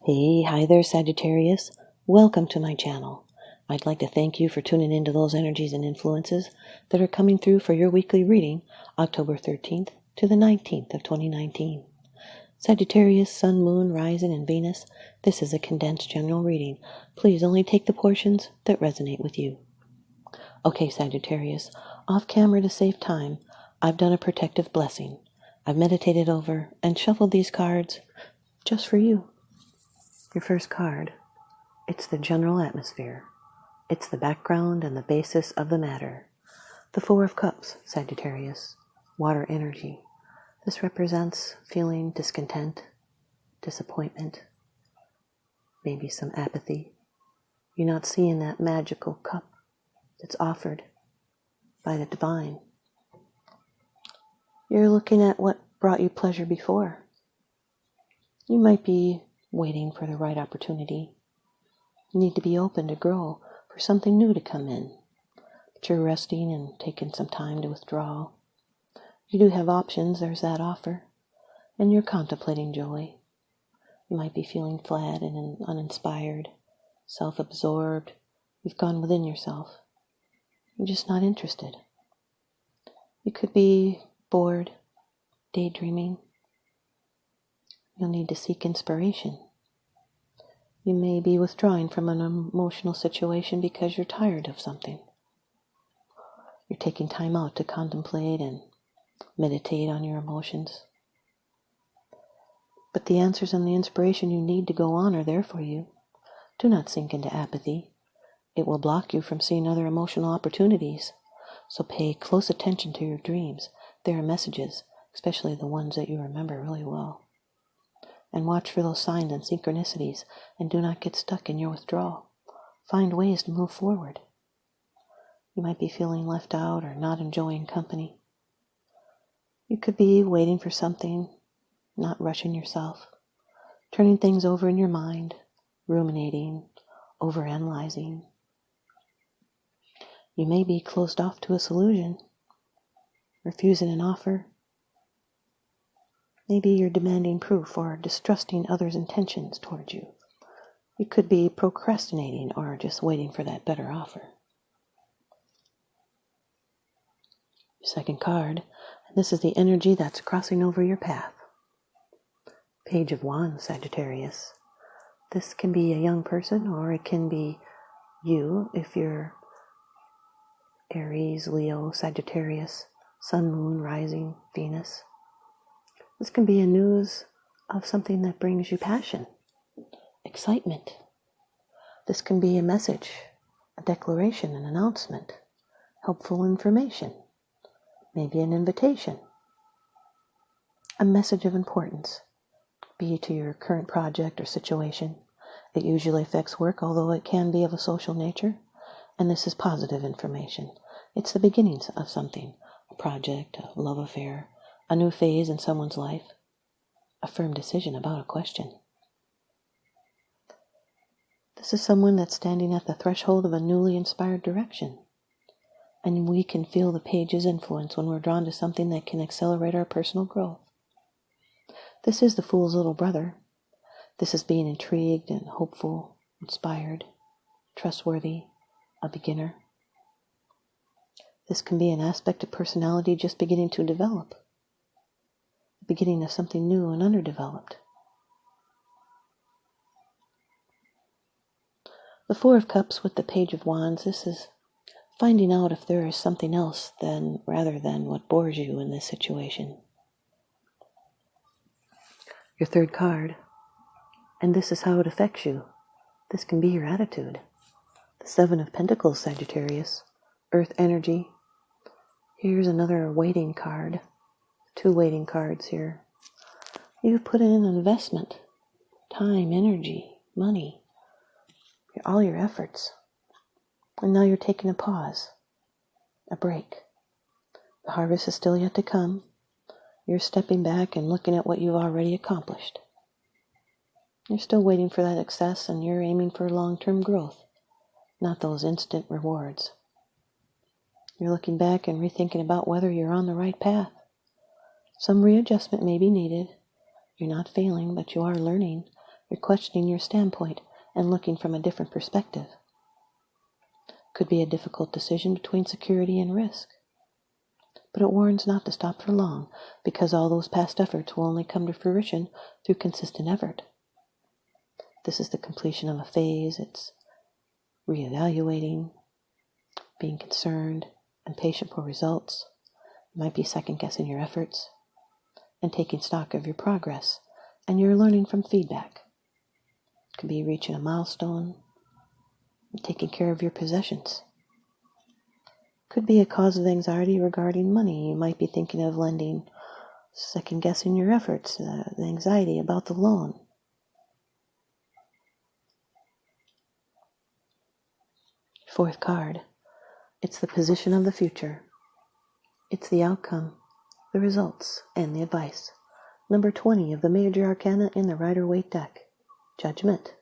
Hey, hi there, Sagittarius. Welcome to my channel. I'd like to thank you for tuning into those energies and influences that are coming through for your weekly reading, October 13th to the 19th of 2019. Sagittarius, Sun, Moon, Rising, and Venus, this is a condensed general reading. Please only take the portions that resonate with you. Okay, Sagittarius, off camera to save time, I've done a protective blessing. I've meditated over and shuffled these cards just for you. Your first card, it's the general atmosphere. It's the background and the basis of the matter. The Four of Cups, Sagittarius, water energy. This represents feeling discontent, disappointment, maybe some apathy. You're not seeing that magical cup that's offered by the divine. You're looking at what brought you pleasure before. You might be waiting for the right opportunity. You need to be open to grow, for something new to come in. But you're resting and taking some time to withdraw. You do have options, there's that offer. And you're contemplating joy. You might be feeling flat and uninspired, self-absorbed. You've gone within yourself. You're just not interested. You could be bored, daydreaming. You'll need to seek inspiration. You may be withdrawing from an emotional situation because you're tired of something. You're taking time out to contemplate and meditate on your emotions. But the answers and the inspiration you need to go on are there for you. Do not sink into apathy. It will block you from seeing other emotional opportunities. So pay close attention to your dreams. There are messages, especially the ones that you remember really well. And watch for those signs and synchronicities, and do not get stuck in your withdrawal. Find ways to move forward. You might be feeling left out or not enjoying company. You could be waiting for something, not rushing yourself, turning things over in your mind, ruminating, overanalyzing. You may be closed off to a solution, refusing an offer. Maybe you're demanding proof or distrusting others' intentions towards you. You could be procrastinating or just waiting for that better offer. Your second card, and this is the energy that's crossing over your path. Page of Wands, Sagittarius. This can be a young person or it can be you if you're Aries, Leo, Sagittarius, Sun, Moon, Rising, Venus. This can be a news of something that brings you passion, excitement. This can be a message, a declaration, an announcement, helpful information, maybe an invitation, a message of importance, be it to your current project or situation. It usually affects work, although it can be of a social nature, and this is positive information. It's the beginnings of something, a project, a love affair, a new phase in someone's life, a firm decision about a question. This is someone that's standing at the threshold of a newly inspired direction. And we can feel the page's influence when we're drawn to something that can accelerate our personal growth. This is the Fool's little brother. This is being intrigued and hopeful, inspired, trustworthy, a beginner. This can be an aspect of personality just beginning to develop. Beginning of something new and underdeveloped. The Four of Cups with the Page of Wands, this is finding out if there is something else rather than what bores you in this situation. Your third card, and this is how it affects you. This can be your attitude. The Seven of Pentacles, Sagittarius, Earth energy. Here's another waiting card. Two waiting cards here. You've put in an investment, time, energy, money, all your efforts. And now you're taking a pause, a break. The harvest is still yet to come. You're stepping back and looking at what you've already accomplished. You're still waiting for that success, and you're aiming for long-term growth, not those instant rewards. You're looking back and rethinking about whether you're on the right path. Some readjustment may be needed. You're not failing, but you are learning. You're questioning your standpoint and looking from a different perspective. Could be a difficult decision between security and risk. But it warns not to stop for long, because all those past efforts will only come to fruition through consistent effort. This is the completion of a phase. It's reevaluating, being concerned and patient for results. You might be second-guessing your efforts and taking stock of your progress, and you're learning from feedback. It could be reaching a milestone and taking care of your possessions. Could be a cause of anxiety regarding money. You might be thinking of lending, second-guessing your efforts, the anxiety about the loan. Fourth card. It's the position of the future. It's the outcome, the results, and the advice. Number 20 of the major arcana in the Rider-Waite deck. Judgment.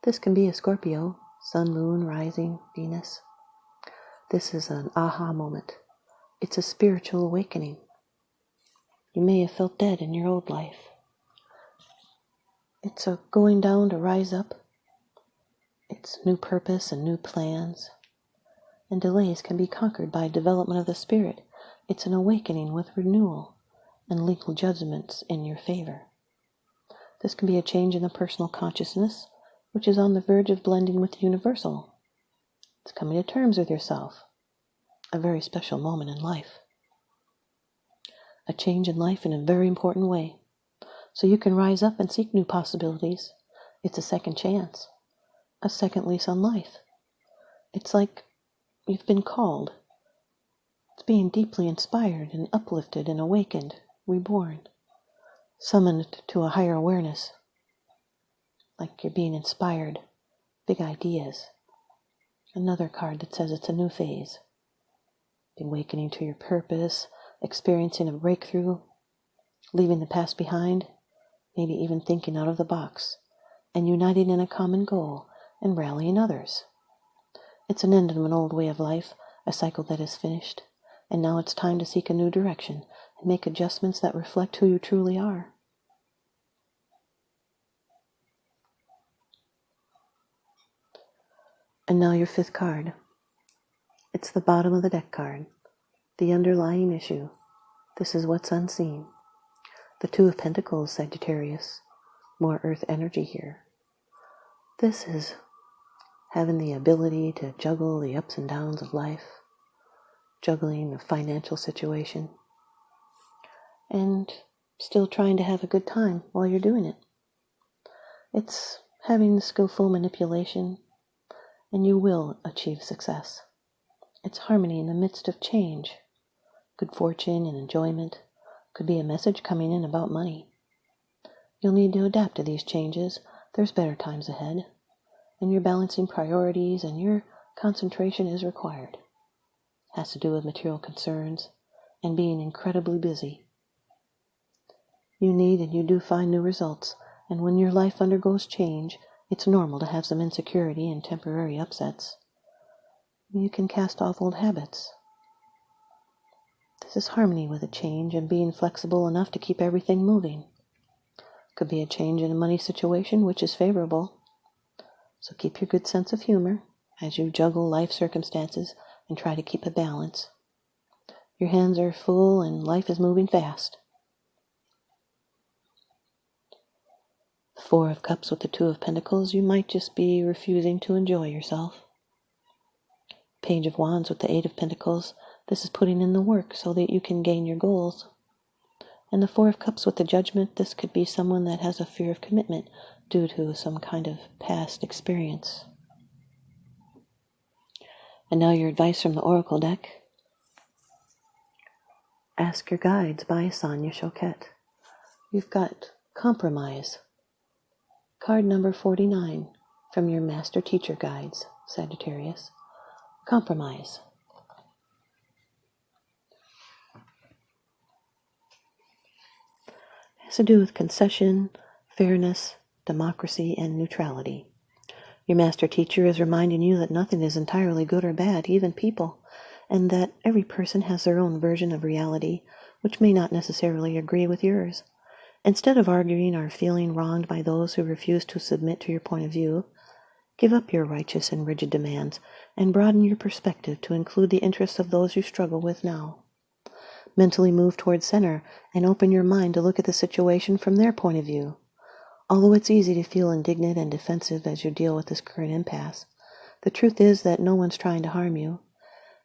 This can be a Scorpio, Sun, Moon, Rising, Venus. This is an aha moment. It's a spiritual awakening. You may have felt dead in your old life. It's a going down to rise up. It's new purpose and new plans. And delays can be conquered by development of the spirit. It's an awakening with renewal and legal judgments in your favor. This can be a change in the personal consciousness, which is on the verge of blending with the universal. It's coming to terms with yourself. A very special moment in life. A change in life in a very important way. So you can rise up and seek new possibilities. It's a second chance. A second lease on life. It's like you've been called. It's being deeply inspired and uplifted and awakened, reborn. Summoned to a higher awareness. Like you're being inspired. Big ideas. Another card that says it's a new phase. Awakening to your purpose, experiencing a breakthrough, leaving the past behind, maybe even thinking out of the box, and uniting in a common goal and rallying others. It's an end of an old way of life, a cycle that is finished, and now it's time to seek a new direction and make adjustments that reflect who you truly are. And now your fifth card. It's the bottom of the deck card. The underlying issue. This is what's unseen. The Two of Pentacles, Sagittarius. More earth energy here. This is having the ability to juggle the ups and downs of life. Juggling the financial situation. And still trying to have a good time while you're doing it. It's having the skillful manipulation, and you will achieve success. It's harmony in the midst of change. Good fortune and enjoyment. Could be a message coming in about money. You'll need to adapt to these changes. There's better times ahead. And you're balancing priorities, and your concentration is required. Has to do with material concerns and being incredibly busy. You need and you do find new results, and when your life undergoes change, it's normal to have some insecurity and temporary upsets. You can cast off old habits. This is harmony with a change and being flexible enough to keep everything moving. Could be a change in a money situation, which is favorable. So keep your good sense of humor as you juggle life circumstances and try to keep a balance. Your hands are full and life is moving fast. The Four of Cups with the Two of Pentacles, you might just be refusing to enjoy yourself. Page of Wands with the Eight of Pentacles, this is putting in the work so that you can gain your goals. And the Four of Cups with the Judgment, this could be someone that has a fear of commitment due to some kind of past experience. And now your advice from the Oracle deck. Ask Your Guides by Sonia Choquette. You've got Compromise. Card number 49 from your Master Teacher Guides, Sagittarius. Compromise. It has to do with concession, fairness, democracy, and neutrality. Your master teacher is reminding you that nothing is entirely good or bad, even people, and that every person has their own version of reality, which may not necessarily agree with yours. Instead of arguing or feeling wronged by those who refuse to submit to your point of view, give up your righteous and rigid demands and broaden your perspective to include the interests of those you struggle with now. Mentally move towards center and open your mind to look at the situation from their point of view. Although it's easy to feel indignant and defensive as you deal with this current impasse, the truth is that no one's trying to harm you.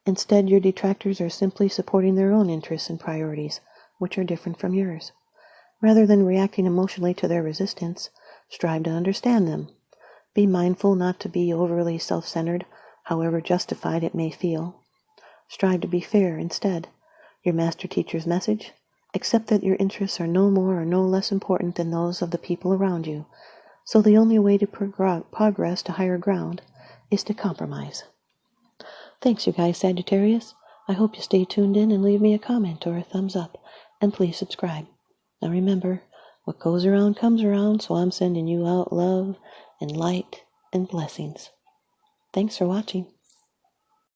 Instead, your detractors are simply supporting their own interests and priorities, which are different from yours. Rather than reacting emotionally to their resistance, strive to understand them. Be mindful not to be overly self-centered, however justified it may feel. Strive to be fair instead. Your master teacher's message: accept that your interests are no more or no less important than those of the people around you, so the only way to progress to higher ground is to compromise. Thanks, you guys, Sagittarius. I hope you stay tuned in and leave me a comment or a thumbs up, and please subscribe. Now remember, what goes around comes around, so I'm sending you out love and light and blessings. Thanks for watching.